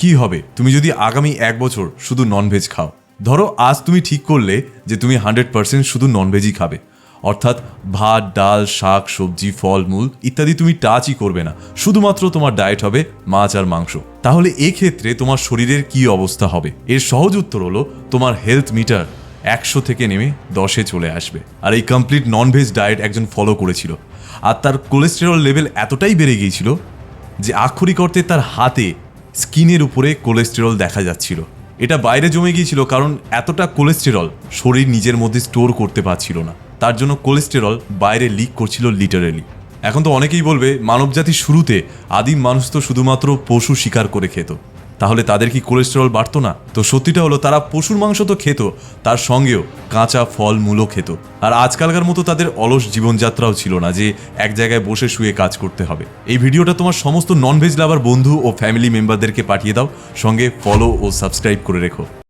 কি হবে তুমি যদি আগামী 1 বছর শুধু ননভেজ খাও? ধরো আজ তুমি ঠিক করলে যে তুমি 100% শুধু ননভেজই খাবে, অর্থাৎ ভাত, ডাল, শাক, সবজি, ফলমূল ইত্যাদি তুমি টাচই করবে না, শুধুমাত্র তোমার ডায়েট হবে মাছ আর মাংস। তাহলে এক্ষেত্রে তোমার শরীরের কি অবস্থা হবে? এর সহজ উত্তর হলো তোমার হেলথ মিটার 100 থেকে নেমে 10-এ চলে আসবে। আর এই কমপ্লিট ননভেজ ডায়েট একজন ফলো করেছিল, আর তার কোলেস্টেরল লেভেল এতটাই বেড়ে গিয়েছিল যে আক্ষরিক অর্থে তার হাতে স্কিনের উপরে কোলেস্টেরল দেখা যাচ্ছিল। এটা বাইরে জমে গিয়েছিল কারণ এতটা কোলেস্টেরল শরীর নিজের মধ্যে স্টোর করতে পারছিল না, তার জন্য কোলেস্টেরল বাইরে লিক করছিল লিটারেলি। এখন তো অনেকেই বলবে মানবজাতির শুরুতে আদিম মানুষ তো শুধুমাত্র পশু শিকার করে খেত, তাহলে তাদের কি কোলেস্টেরল বাড়তো না? তো সত্যিটা হলো তারা পশুর মাংস তো খেত, তার সঙ্গেও কাঁচা ফল মূলও খেত। আর আজকালকার মতো তাদের অলস জীবনযাত্রাও ছিল না যে এক জায়গায় বসে শুয়ে কাজ করতে হবে। এই ভিডিওটা তোমার সমস্ত ননভেজ লাভার বন্ধু ও ফ্যামিলি মেম্বারদেরকে পাঠিয়ে দাও, সঙ্গে ফলো ও সাবস্ক্রাইব করে রেখো।